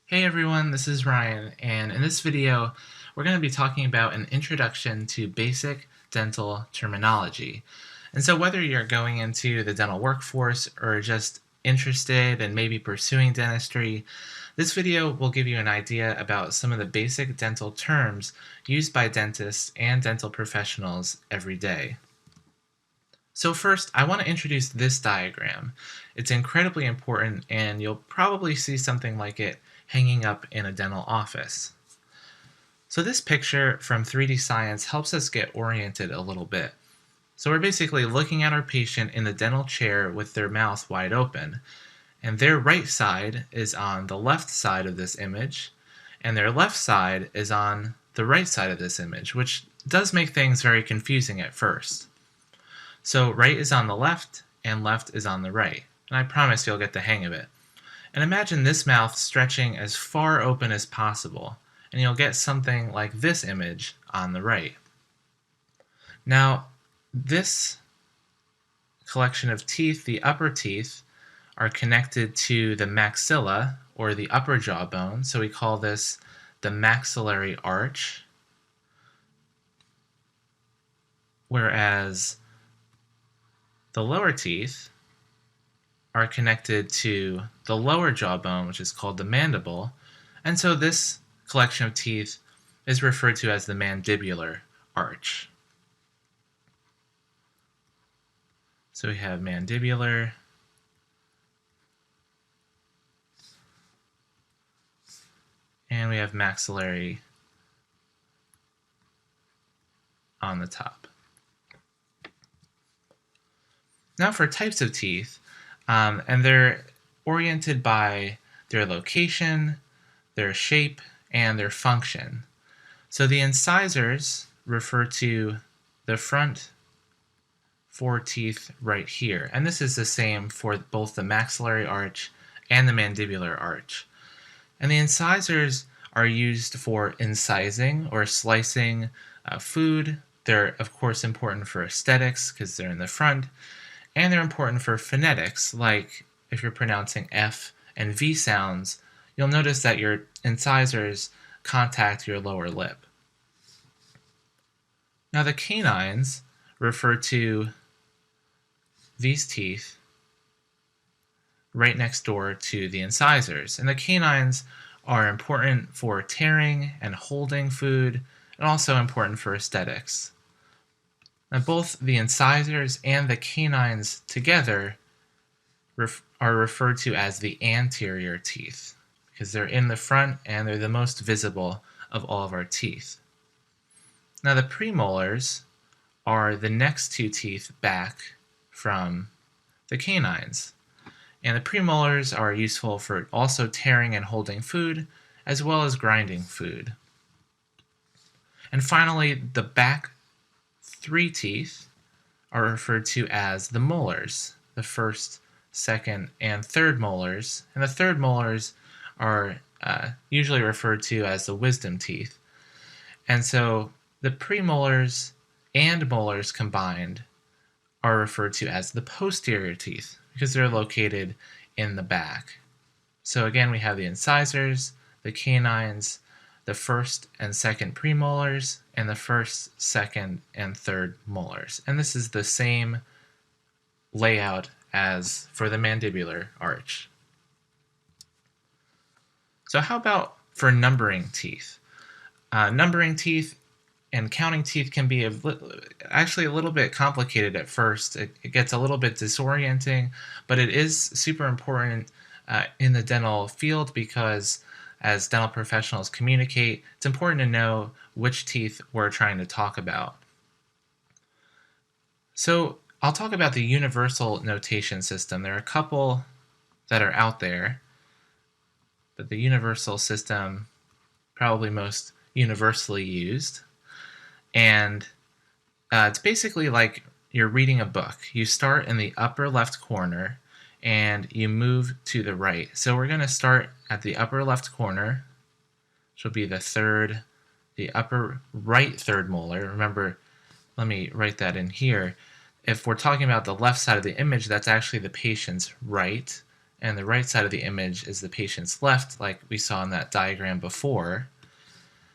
Hey everyone, this is Ryan, and in this video, we're going to be talking about an introduction to basic dental terminology. And so whether you're going into the dental workforce or just interested in maybe pursuing dentistry, this video will give you an idea about some of the basic dental terms used by dentists and dental professionals every day. So first, I want to introduce this diagram. It's incredibly important, and you'll probably see something like it hanging up in a dental office. So this picture from 3D Science helps us get oriented a little bit. So we're basically looking at our patient in the dental chair with their mouth wide open, and their right side is on the left side of this image, and their left side is on the right side of this image, which does make things very confusing at first. So right is on the left, and left is on the right, and I promise you'll get the hang of it. And imagine this mouth stretching as far open as possible, and you'll get something like this image on the right. Now, this collection of teeth, the upper teeth, are connected to the maxilla, or the upper jawbone, so we call this the maxillary arch, whereas the lower teeth are connected to the lower jawbone, which is called the mandible, and so this collection of teeth is referred to as the mandibular arch. So we have mandibular, and we have maxillary on the top. Now for types of teeth, and they're oriented by their location, their shape, and their function. So the incisors refer to the front four teeth right here, and this is the same for both the maxillary arch and the mandibular arch. And the incisors are used for incising or slicing food. They're of course important for aesthetics because they're in the front, and they're important for phonetics, like if you're pronouncing F and V sounds, you'll notice that your incisors contact your lower lip. Now the canines refer to these teeth right next door to the incisors, and the canines are important for tearing and holding food, and also important for aesthetics. Now both the incisors and the canines together are referred to as the anterior teeth because they're in the front and they're the most visible of all of our teeth. Now the premolars are the next two teeth back from the canines, and the premolars are useful for also tearing and holding food as well as grinding food. And finally, the back three teeth are referred to as the molars, the first, second, and third molars, and the third molars are usually referred to as the wisdom teeth. And so the premolars and molars combined are referred to as the posterior teeth because they're located in the back. So again, we have the incisors, the canines, the first and second premolars, and the first, second, and third molars. And this is the same layout as for the mandibular arch. So how about for numbering teeth? Numbering teeth and counting teeth can be actually a little bit complicated at first. It gets a little bit disorienting, but it is super important in the dental field because as dental professionals communicate, it's important to know which teeth we're trying to talk about. So I'll talk about the universal notation system. There are a couple that are out there, but the universal system probably most universally used. And it's basically like you're reading a book. You start in the upper left corner and you move to the right. So we're going to start at the upper left corner, which will be the upper right third molar. Remember, let me write that in here. If we're talking about the left side of the image, that's actually the patient's right, and the right side of the image is the patient's left, like we saw in that diagram before.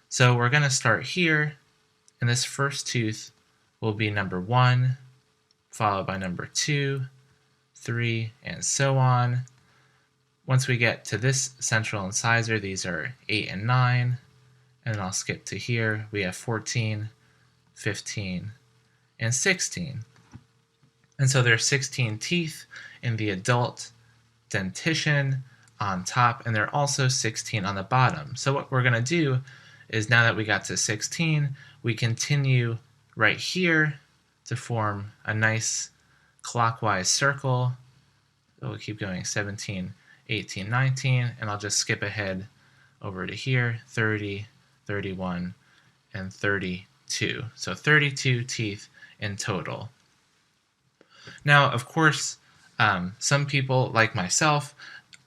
So we're going to start here, and this first tooth will be number 1, followed by number 2, 3, and so on. Once we get to this central incisor, these are 8 and 9, and then I'll skip to here. We have 14, 15, and 16. And so there are 16 teeth in the adult dentition on top, and there are also 16 on the bottom. So what we're going to do is, now that we got to 16, we continue right here to form a nice clockwise circle. So we'll keep going 17, 18, 19, and I'll just skip ahead over to here, 30, 31, and 32. So 32 teeth in total. Now, of course, some people, like myself,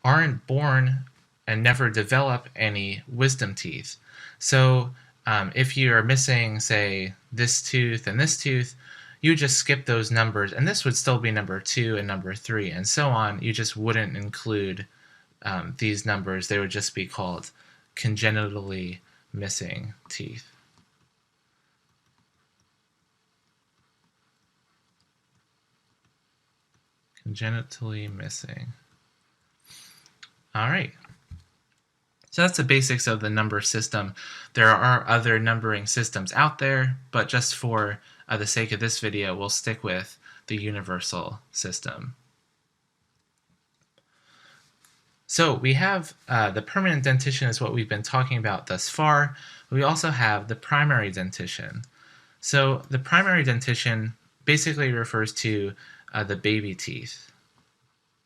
aren't born and never develop any wisdom teeth. So if you are missing, say, this tooth and this tooth, you just skip those numbers, and this would still be number 2 and number 3, and so on. You just wouldn't include these numbers. They would just be called congenitally missing teeth. Congenitally missing. All right. So that's the basics of the number system. There are other numbering systems out there, but just for the sake of this video, we'll stick with the universal system. So we have the permanent dentition is what we've been talking about thus far. We also have the primary dentition. So the primary dentition basically refers to the baby teeth,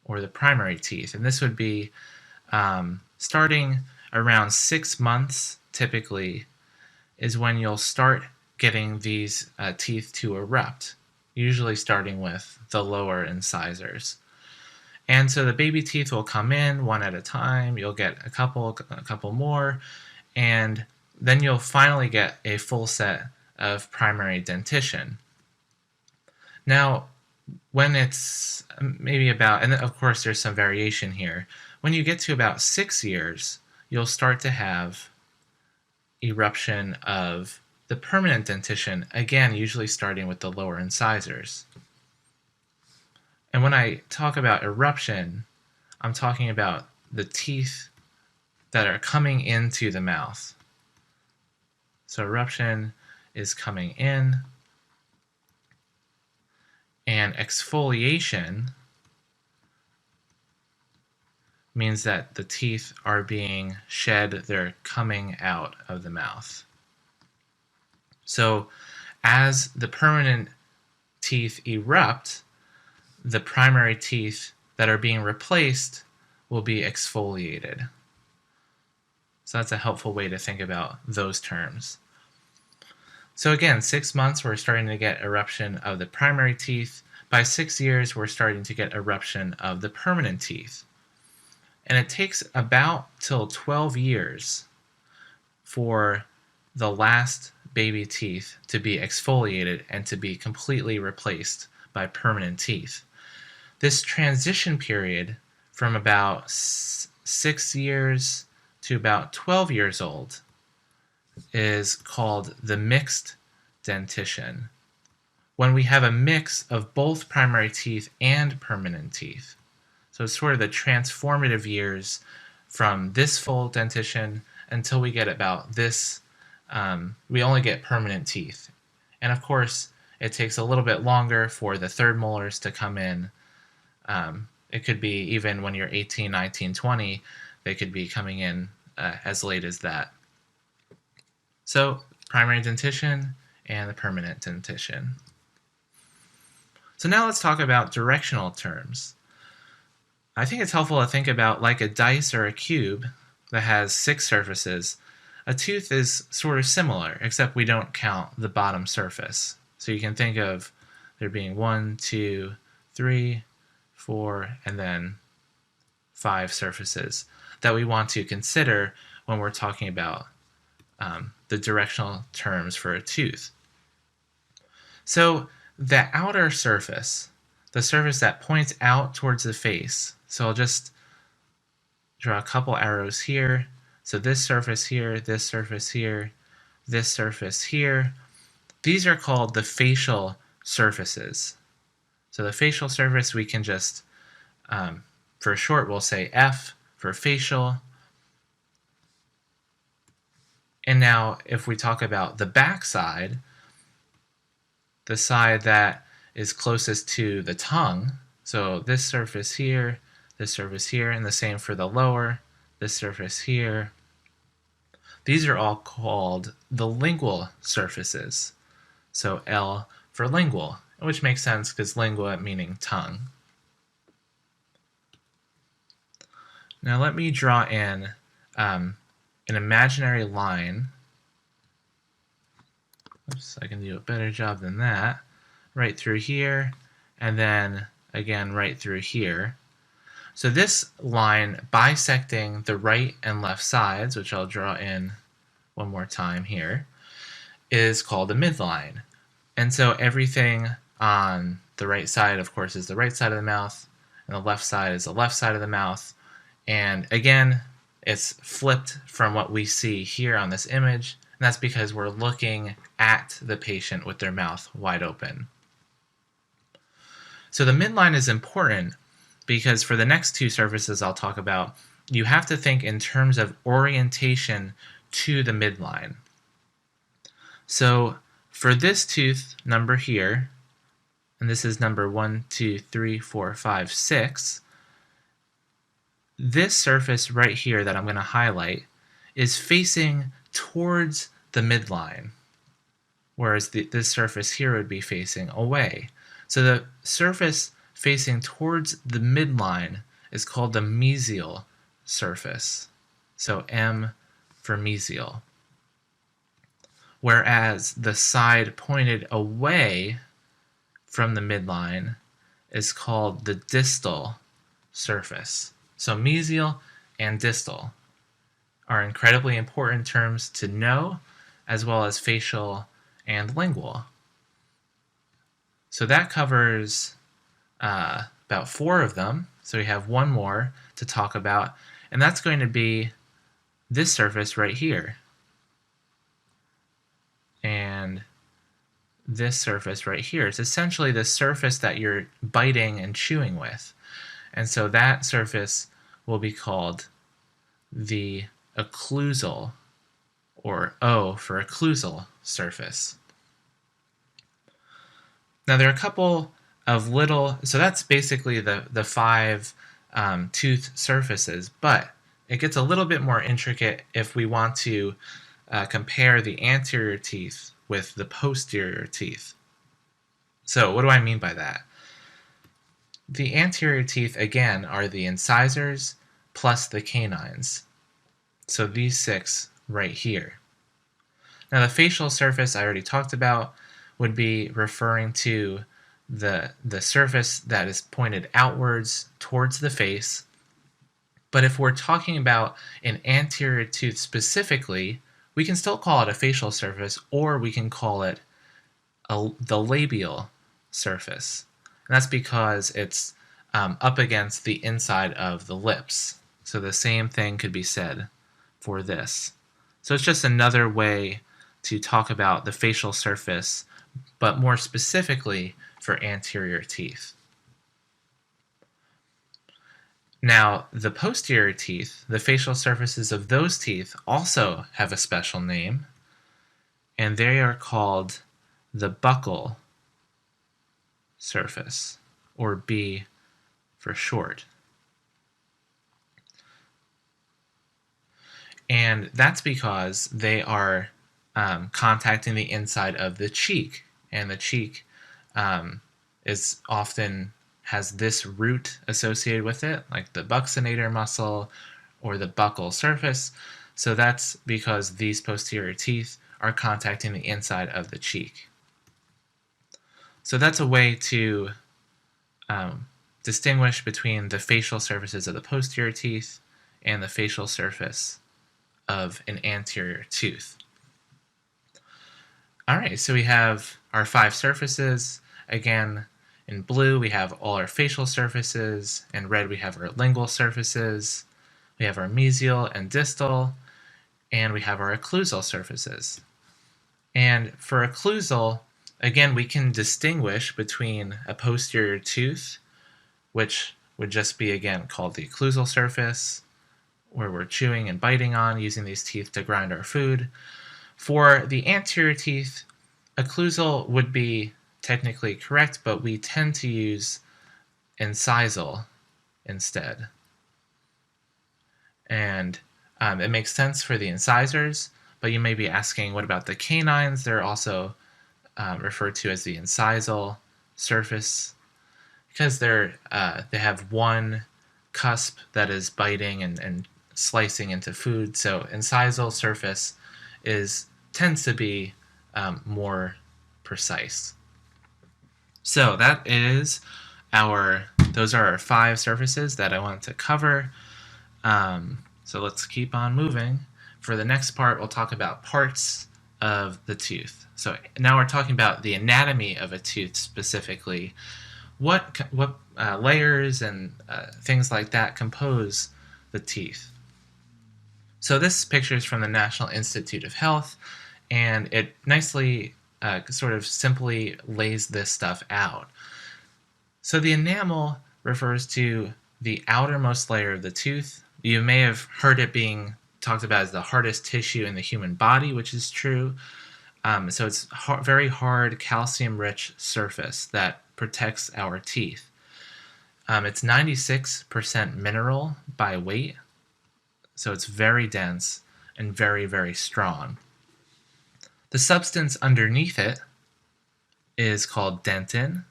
or the primary teeth, and this would be starting around 6 months typically is when you'll start getting these teeth to erupt, usually starting with the lower incisors. And so the baby teeth will come in one at a time. You'll get a couple more, and then you'll finally get a full set of primary dentition. Now, when it's maybe about, and of course there's some variation here, when you get to about 6 years, you'll start to have eruption of the permanent dentition, again, usually starting with the lower incisors. And when I talk about eruption, I'm talking about the teeth that are coming into the mouth. So eruption is coming in, and exfoliation means that the teeth are being shed, they're coming out of the mouth. So as the permanent teeth erupt, the primary teeth that are being replaced will be exfoliated. So that's a helpful way to think about those terms. So again, 6 months, we're starting to get eruption of the primary teeth. By 6 years, we're starting to get eruption of the permanent teeth. And it takes about till 12 years for the last baby teeth to be exfoliated and to be completely replaced by permanent teeth. This transition period from about 6 years to about 12 years old is called the mixed dentition, when we have a mix of both primary teeth and permanent teeth. So it's sort of the transformative years from this full dentition until we get about this, we only get permanent teeth. And of course, it takes a little bit longer for the third molars to come in. It could be even when you're 18, 19, 20, they could be coming in as late as that. So primary dentition and the permanent dentition. So now let's talk about directional terms. I think it's helpful to think about like a dice or a cube that has 6 surfaces. A tooth is sort of similar, except we don't count the bottom surface. So you can think of there being 1, 2, 3, 4, and then 5 surfaces that we want to consider when we're talking about the directional terms for a tooth. So the outer surface, the surface that points out towards the face, so I'll just draw a couple arrows here. So this surface here, this surface here, this surface here. These are called the facial surfaces. So the facial surface, we can just, for short, we'll say F for facial. And now if we talk about the back side, the side that is closest to the tongue, so this surface here, and the same for the lower, this surface here. These are all called the lingual surfaces. So L for lingual, which makes sense because lingua meaning tongue. Now let me draw in an imaginary line. Oops, I can do a better job than that. Right through here, and then again right through here. So this line bisecting the right and left sides, which I'll draw in one more time here, is called a midline. And so everything on the right side, of course, is the right side of the mouth, and the left side is the left side of the mouth. And again, it's flipped from what we see here on this image, and that's because we're looking at the patient with their mouth wide open. So the midline is important because for the next two surfaces I'll talk about, you have to think in terms of orientation to the midline. So for this tooth number here, and this is number 1, 2, 3, 4, 5, 6, this surface right here that I'm going to highlight is facing towards the midline, whereas this surface here would be facing away. So the surface facing towards the midline is called the mesial surface. So M for mesial. Whereas the side pointed away from the midline is called the distal surface. So mesial and distal are incredibly important terms to know, as well as facial and lingual. So that covers about 4 of them. So we have one more to talk about, and that's going to be this surface right here. And this surface right here. It's essentially the surface that you're biting and chewing with. And so that surface will be called the occlusal, or O for occlusal surface. Now there are a couple of little, so that's basically the 5 tooth surfaces, but it gets a little bit more intricate if we want to compare the anterior teeth with the posterior teeth. So what do I mean by that? The anterior teeth, again, are the incisors plus the canines. So these 6 right here. Now the facial surface I already talked about would be referring to the surface that is pointed outwards towards the face. But if we're talking about an anterior tooth specifically, we can still call it a facial surface, or we can call it the labial surface. And that's because it's up against the inside of the lips. So the same thing could be said for this. So it's just another way to talk about the facial surface, but more specifically for anterior teeth. Now, the posterior teeth, the facial surfaces of those teeth, also have a special name, and they are called the buccal surface, or B for short. And that's because they are contacting the inside of the cheek, and the cheek is often has this root associated with it, like the buccinator muscle or the buccal surface. So that's because these posterior teeth are contacting the inside of the cheek. So that's a way to distinguish between the facial surfaces of the posterior teeth and the facial surface of an anterior tooth. Alright, so we have our 5 surfaces. Again, in blue we have all our facial surfaces, in red we have our lingual surfaces. we have our mesial and distal, and we have our occlusal surfaces. And for occlusal, again, we can distinguish between a posterior tooth, which would just be, again, called the occlusal surface, where we're chewing and biting on, using these teeth to grind our food. For the anterior teeth, occlusal would be technically correct, but we tend to use incisal instead. And it makes sense for the incisors, but you may be asking, what about the canines? They're also referred to as the incisal surface because they have one cusp that is biting and slicing into food. So incisal surface tends to be more precise. So those are our 5 surfaces that I wanted to cover. So let's keep on moving. For the next part, we'll talk about parts of the tooth. So now we're talking about the anatomy of a tooth specifically. What layers and things like that compose the teeth? So this picture is from the National Institute of Health, and it nicely sort of simply lays this stuff out. So the enamel refers to the outermost layer of the tooth. You may have heard it being talked about as the hardest tissue in the human body, which is true. So it's very hard, calcium-rich surface that protects our teeth. It's 96% mineral by weight, so it's very dense and very, very strong. The substance underneath it is called dentin,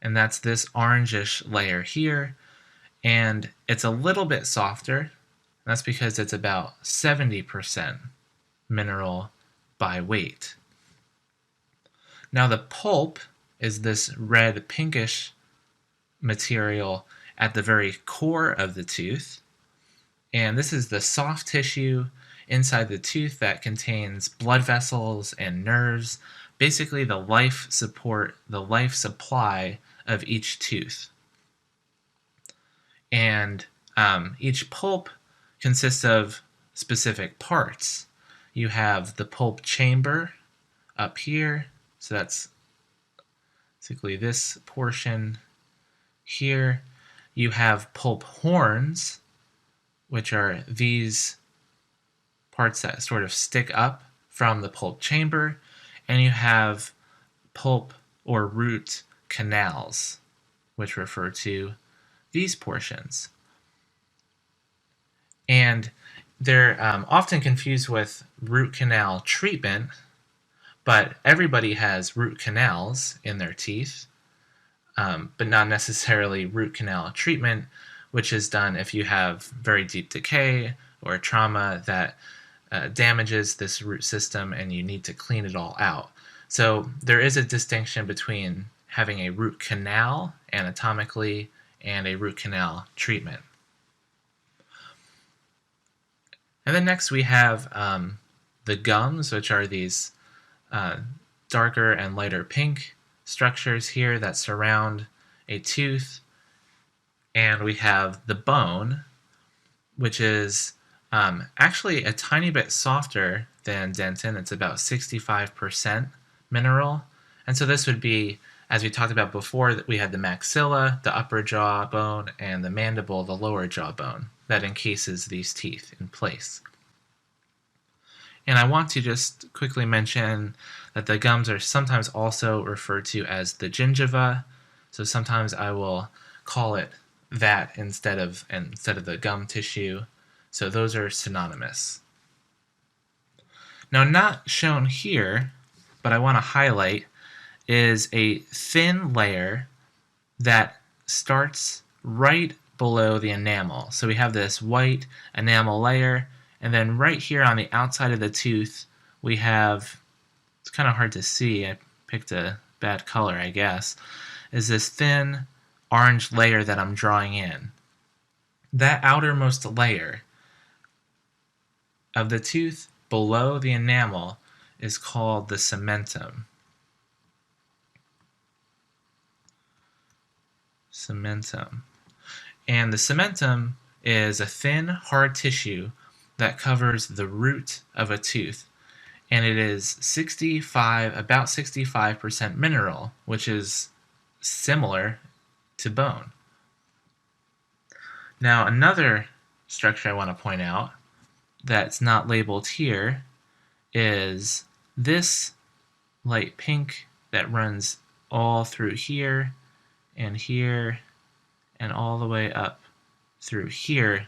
and that's this orangish layer here, and it's a little bit softer. That's because it's about 70% mineral by weight. Now the pulp is this red pinkish material at the very core of the tooth, and this is the soft tissue inside the tooth that contains blood vessels and nerves, basically the life support, the life supply of each tooth. And each pulp consists of specific parts. You have the pulp chamber up here, so that's basically this portion here. You have pulp horns, which are these parts that sort of stick up from the pulp chamber, and you have pulp or root canals, which refer to these portions. And they're often confused with root canal treatment, but everybody has root canals in their teeth, but not necessarily root canal treatment, which is done if you have very deep decay or trauma that damages this root system and you need to clean it all out. So there is a distinction between having a root canal anatomically and a root canal treatment. And then next we have the gums, which are these darker and lighter pink structures here that surround a tooth. And we have the bone, which is actually a tiny bit softer than dentin. It's about 65% mineral. And so this would be, as we talked about before, that we had the maxilla, the upper jaw bone, and the mandible, the lower jaw bone, that encases these teeth in place. And I want to just quickly mention that the gums are sometimes also referred to as the gingiva. So sometimes I will call it that instead of the gum tissue. So those are synonymous. Now, not shown here, but I want to highlight, is a thin layer that starts right below the enamel. So we have this white enamel layer, and then right here on the outside of the tooth we have, it's kind of hard to see, I picked a bad color I guess, is this thin orange layer that I'm drawing in. That outermost layer of the tooth below the enamel is called the cementum. Cementum. And the cementum is a thin, hard tissue that covers the root of a tooth, and it is about 65% mineral, which is similar to bone. Now, another structure I want to point out that's not labeled here is this light pink that runs all through here and all the way up through here,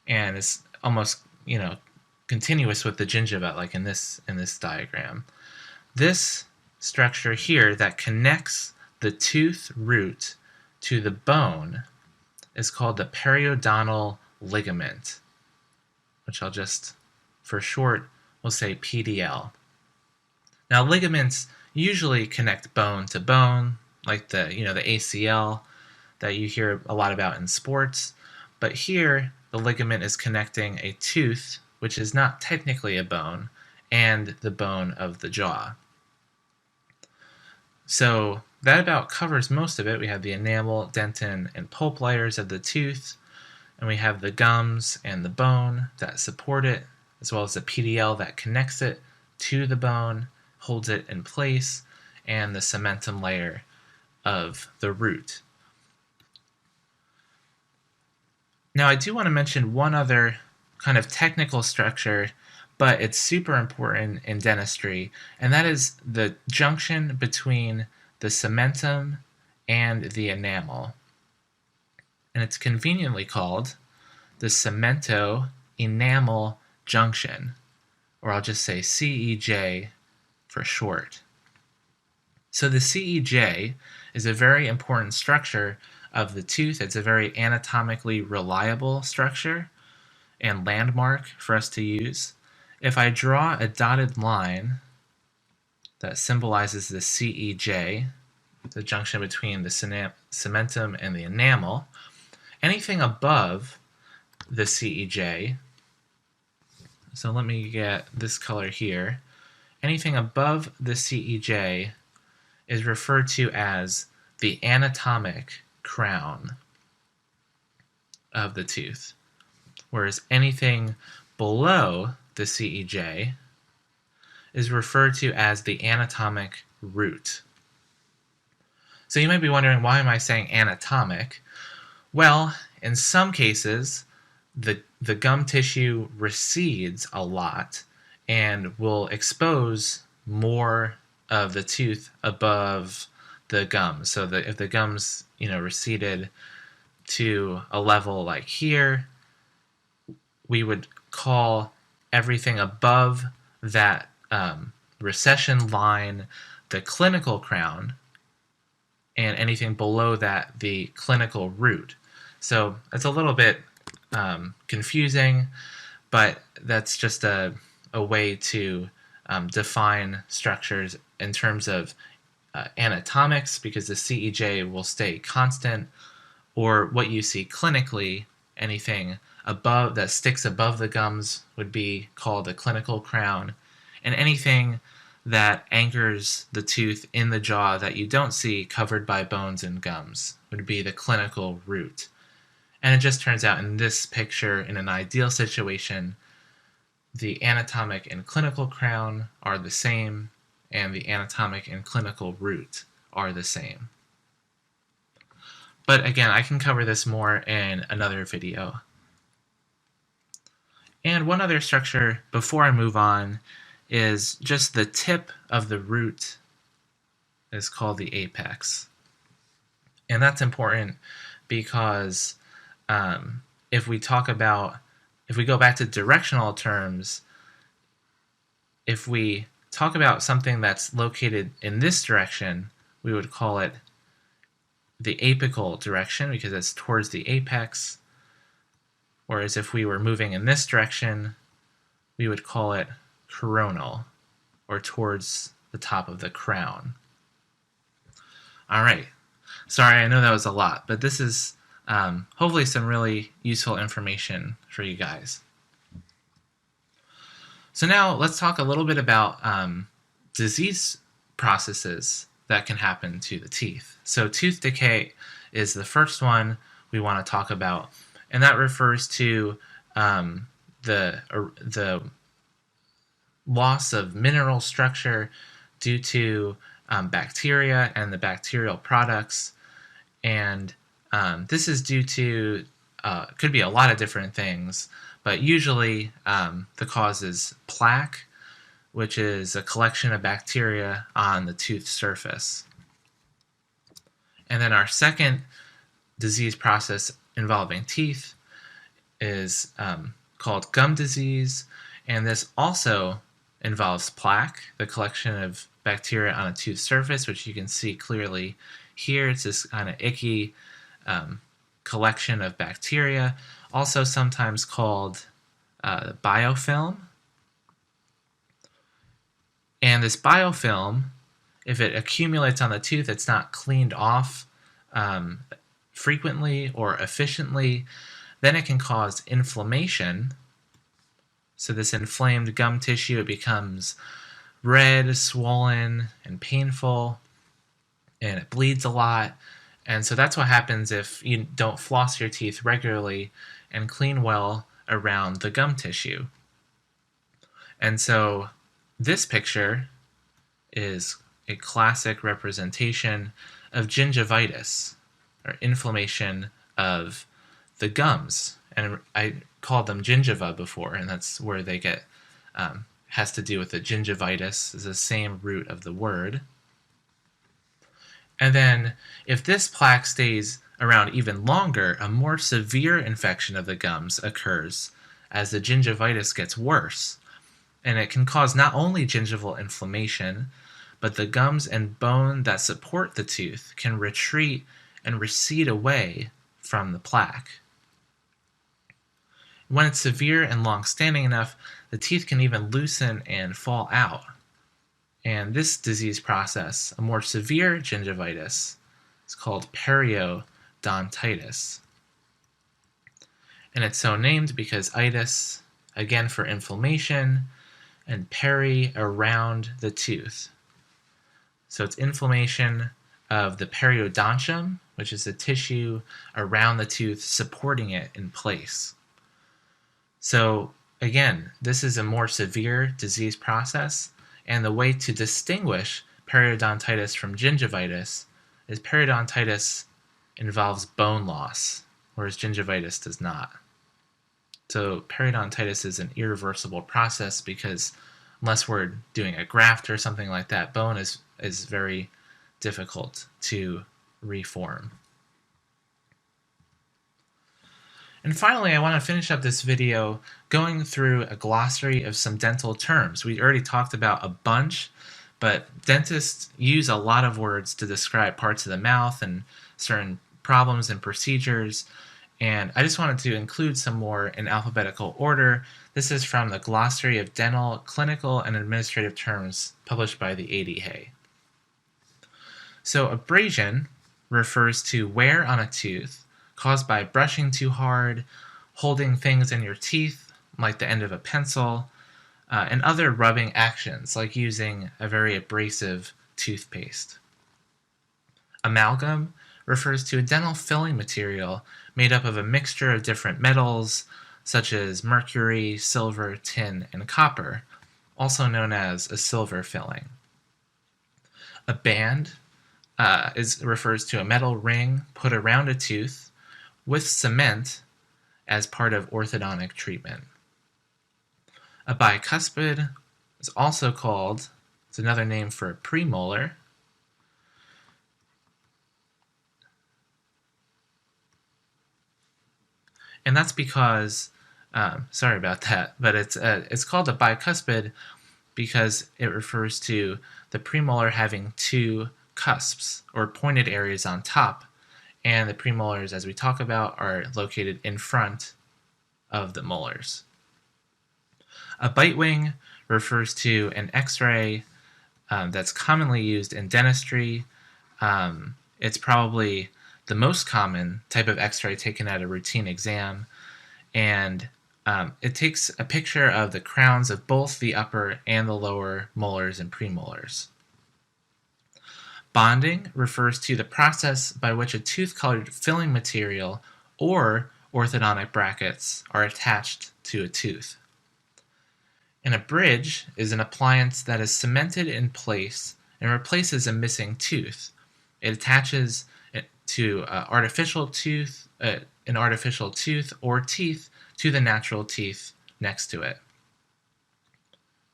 and it's almost, continuous with the gingiva, like in this diagram. This structure here that connects the tooth root to the bone is called the periodontal ligament, which I'll just, for short, we'll say PDL. Now, ligaments usually connect bone to bone, like the ACL that you hear a lot about in sports, but here the ligament is connecting a tooth, which is not technically a bone, and the bone of the jaw. So that about covers most of it. We have the enamel, dentin, and pulp layers of the tooth, and we have the gums and the bone that support it, as well as the PDL that connects it to the bone, holds it in place, and the cementum layer of the root. Now, I do want to mention one other kind of technical structure, but it's super important in dentistry, and that is the junction between the cementum and the enamel. And it's conveniently called the cemento-enamel junction, or I'll just say CEJ for short. So the CEJ is a very important structure of the tooth. It's a very anatomically reliable structure and landmark for us to use. If I draw a dotted line that symbolizes the CEJ, the junction between the cementum and the enamel, anything above the CEJ, so let me get this color here, anything above the CEJ is referred to as the anatomic crown of the tooth, whereas anything below the CEJ is referred to as the anatomic root. So you might be wondering, why am I saying anatomic? Well, in some cases, the gum tissue recedes a lot and will expose more of the tooth above the gums. So that if the gums, receded to a level like here, we would call everything above that recession line the clinical crown, and anything below that the clinical root. So it's a little bit confusing, but that's just a way to define structures in terms of anatomics, because the CEJ will stay constant, or what you see clinically, anything above that sticks above the gums would be called a clinical crown, and anything that anchors the tooth in the jaw that you don't see covered by bones and gums would be the clinical root. And it just turns out in this picture, in an ideal situation, the anatomic and clinical crown are the same, and the anatomic and clinical root are the same. But again, I can cover this more in another video. And one other structure before I move on is just the tip of the root is called the apex. And that's important because if we go back to directional terms, if we talk about something that's located in this direction, we would call it the apical direction because it's towards the apex. Whereas if we were moving in this direction, we would call it coronal, or towards the top of the crown. All right. Sorry, I know that was a lot, but this is hopefully some really useful information for you guys. So now let's talk a little bit about disease processes that can happen to the teeth. So tooth decay is the first one we want to talk about. and that refers to the loss of mineral structure due to bacteria and the bacterial products. And this is due to, could be a lot of different things, but usually the cause is plaque, which is a collection of bacteria on the tooth surface. And then our second disease process involving teeth is called gum disease, and this also involves plaque, the collection of bacteria on a tooth surface, which you can see clearly here. It's this kind of icky collection of bacteria, also sometimes called biofilm. And this biofilm, if it accumulates on the tooth, it's not cleaned off frequently or efficiently, then it can cause inflammation. So this inflamed gum tissue, it becomes red, swollen, and painful, and it bleeds a lot. And so that's what happens if you don't floss your teeth regularly and clean well around the gum tissue. And so this picture is a classic representation of gingivitis, or inflammation of the gums. And I called them gingiva before, and that's where they get, has to do with the gingivitis, is the same root of the word. And then if this plaque stays around even longer, a more severe infection of the gums occurs as the gingivitis gets worse. And it can cause not only gingival inflammation, but the gums and bone that support the tooth can retreat and recede away from the plaque. When it's severe and long-standing enough, the teeth can even loosen and fall out. And this disease process, a more severe gingivitis, is called periodontitis. And it's so named because itis, again for inflammation, and peri, around the tooth. So it's inflammation of the periodontium, which is the tissue around the tooth supporting it in place. So again, this is a more severe disease process, and the way to distinguish periodontitis from gingivitis is periodontitis involves bone loss, whereas gingivitis does not. So periodontitis is an irreversible process because unless we're doing a graft or something like that, bone is very difficult to reform. And finally, I want to finish up this video going through a glossary of some dental terms. We already talked about a bunch, but dentists use a lot of words to describe parts of the mouth and certain problems and procedures. And I just wanted to include some more in alphabetical order. This is from the Glossary of Dental, Clinical, and Administrative Terms published by the ADA. So abrasion refers to wear on a tooth caused by brushing too hard, holding things in your teeth, like the end of a pencil, and other rubbing actions, like using a very abrasive toothpaste. Amalgam refers to a dental filling material made up of a mixture of different metals, such as mercury, silver, tin, and copper, also known as a silver filling. A band refers to a metal ring put around a tooth with cement as part of orthodontic treatment. A bicuspid is also called, it's another name for a premolar. And that's because, sorry about that, but it's called a bicuspid because it refers to the premolar having two cusps, or pointed areas on top, and the premolars, as we talk about, are located in front of the molars. A bite wing refers to an X-ray that's commonly used in dentistry. It's probably the most common type of X-ray taken at a routine exam, and it takes a picture of the crowns of both the upper and the lower molars and premolars. Bonding refers to the process by which a tooth-colored filling material or orthodontic brackets are attached to a tooth. And a bridge is an appliance that is cemented in place and replaces a missing tooth. It attaches to an artificial tooth or teeth to the natural teeth next to it.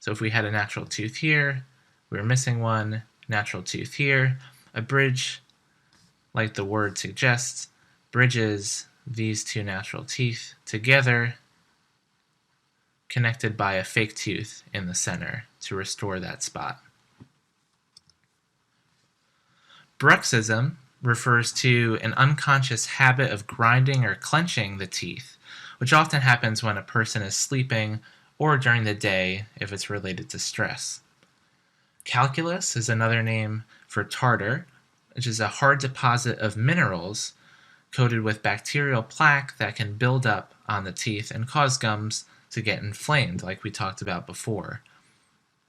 So if we had a natural tooth here, we were missing one, natural tooth here, a bridge, like the word suggests, bridges these two natural teeth together, connected by a fake tooth in the center to restore that spot. Bruxism refers to an unconscious habit of grinding or clenching the teeth, which often happens when a person is sleeping or during the day if it's related to stress. Calculus is another name for tartar, which is a hard deposit of minerals coated with bacterial plaque that can build up on the teeth and cause gums to get inflamed, like we talked about before.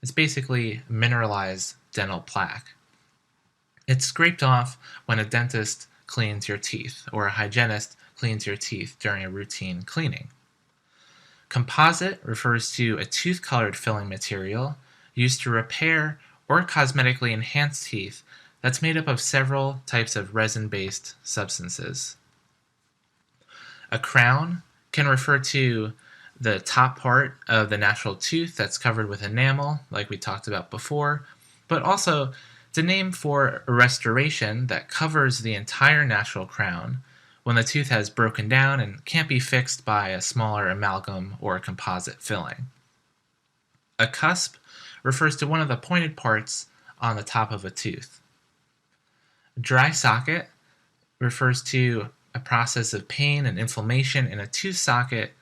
It's basically mineralized dental plaque. It's scraped off when a dentist cleans your teeth or a hygienist cleans your teeth during a routine cleaning. Composite refers to a tooth-colored filling material used to repair or cosmetically enhance teeth that's made up of several types of resin-based substances. A crown can refer to the top part of the natural tooth that's covered with enamel, like we talked about before, but also it's a name for a restoration that covers the entire natural crown when the tooth has broken down and can't be fixed by a smaller amalgam or a composite filling. A cusp refers to one of the pointed parts on the top of a tooth. Dry socket refers to a process of pain and inflammation in a tooth socket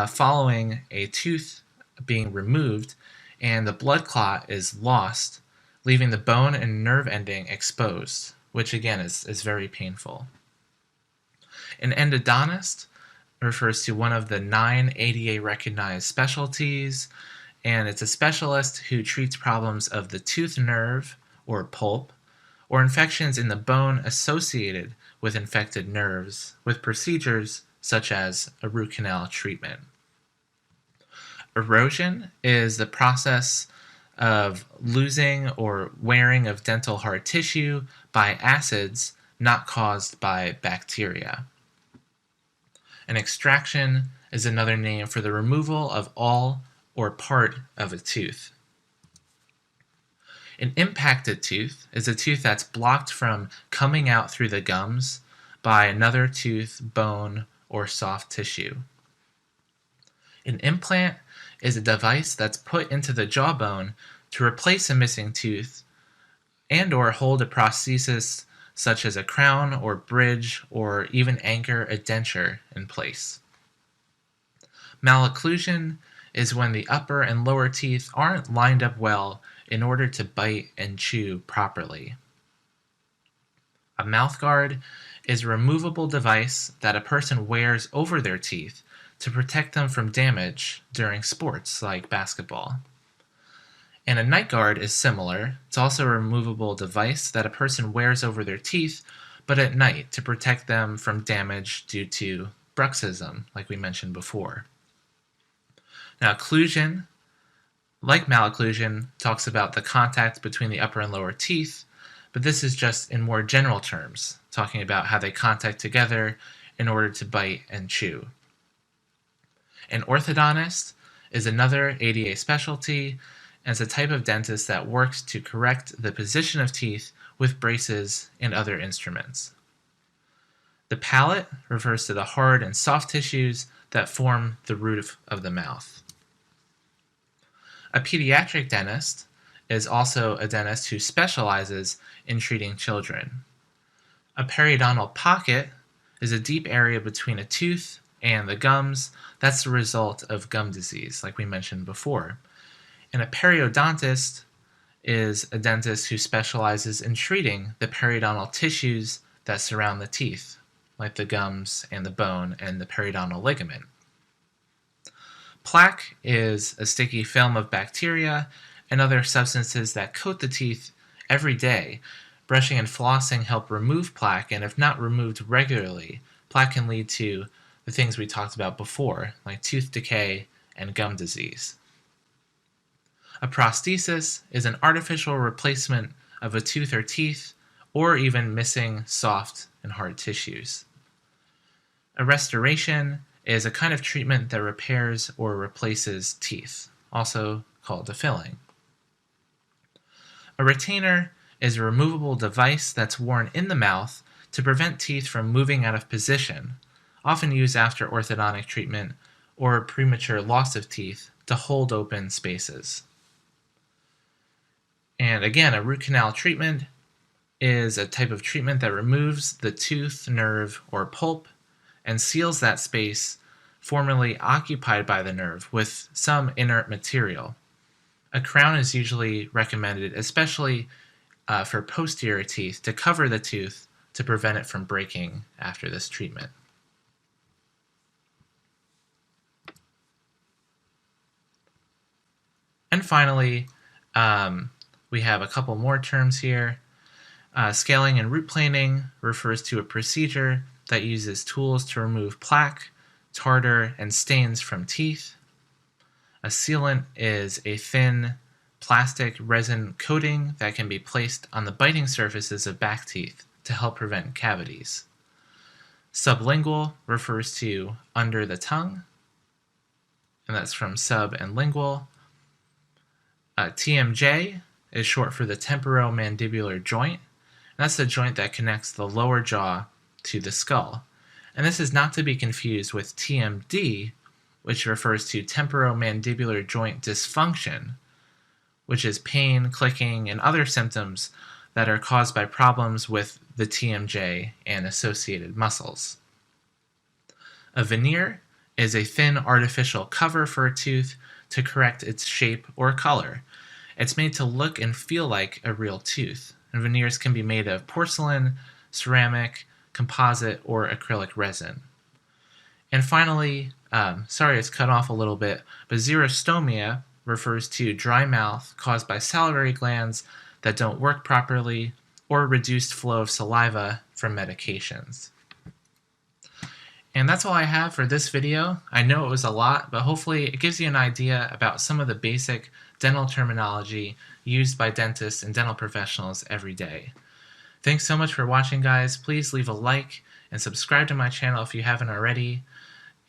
following a tooth being removed, and the blood clot is lost, leaving the bone and nerve ending exposed, which again is very painful. An endodontist refers to one of the 9 ADA recognized specialties, and it's a specialist who treats problems of the tooth nerve or pulp, or infections in the bone associated with infected nerves, with procedures such as a root canal treatment. Erosion is the process of losing or wearing of dental hard tissue by acids not caused by bacteria. An extraction is another name for the removal of all or part of a tooth. An impacted tooth is a tooth that's blocked from coming out through the gums by another tooth, bone, or soft tissue. An implant is a device that's put into the jawbone to replace a missing tooth and or hold a prosthesis such as a crown or bridge or even anchor a denture in place. Malocclusion is when the upper and lower teeth aren't lined up well in order to bite and chew properly. A mouthguard is a removable device that a person wears over their teeth to protect them from damage during sports like basketball. And a night guard is similar. It's also a removable device that a person wears over their teeth, but at night to protect them from damage due to bruxism, like we mentioned before. Now, occlusion, like malocclusion, talks about the contact between the upper and lower teeth, but this is just in more general terms, talking about how they contact together in order to bite and chew. An orthodontist is another ADA specialty, and is a type of dentist that works to correct the position of teeth with braces and other instruments. The palate refers to the hard and soft tissues that form the roof of the mouth. A pediatric dentist is also a dentist who specializes in treating children. A periodontal pocket is a deep area between a tooth and the gums. That's the result of gum disease, like we mentioned before. And a periodontist is a dentist who specializes in treating the periodontal tissues that surround the teeth, like the gums and the bone and the periodontal ligament. Plaque is a sticky film of bacteria and other substances that coat the teeth every day. Brushing and flossing help remove plaque, and if not removed regularly, plaque can lead to the things we talked about before, like tooth decay and gum disease. A prosthesis is an artificial replacement of a tooth or teeth, or even missing soft and hard tissues. A restoration is a kind of treatment that repairs or replaces teeth, also called a filling. A retainer is a removable device that's worn in the mouth to prevent teeth from moving out of position, often used after orthodontic treatment or premature loss of teeth to hold open spaces. And again, a root canal treatment is a type of treatment that removes the tooth, nerve, or pulp and seals that space formerly occupied by the nerve with some inert material. A crown is usually recommended, especially for posterior teeth, to cover the tooth to prevent it from breaking after this treatment. And finally, we have a couple more terms here. Scaling and root planing refers to a procedure that uses tools to remove plaque, tartar, and stains from teeth. A sealant is a thin plastic resin coating that can be placed on the biting surfaces of back teeth to help prevent cavities. Sublingual refers to under the tongue, and that's from sub and lingual. TMJ is short for the temporomandibular joint. That's the joint that connects the lower jaw to the skull. And this is not to be confused with TMD, which refers to temporomandibular joint dysfunction, which is pain, clicking, and other symptoms that are caused by problems with the TMJ and associated muscles. A veneer is a thin artificial cover for a tooth to correct its shape or color. It's made to look and feel like a real tooth, and veneers can be made of porcelain, ceramic, composite, or acrylic resin. And finally, sorry it's cut off a little bit, but xerostomia refers to dry mouth caused by salivary glands that don't work properly or reduced flow of saliva from medications. And that's all I have for this video. I know it was a lot, but hopefully it gives you an idea about some of the basic dental terminology used by dentists and dental professionals every day. Thanks so much for watching, guys. Please leave a like and subscribe to my channel if you haven't already.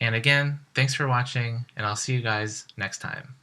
And again, thanks for watching, and I'll see you guys next time.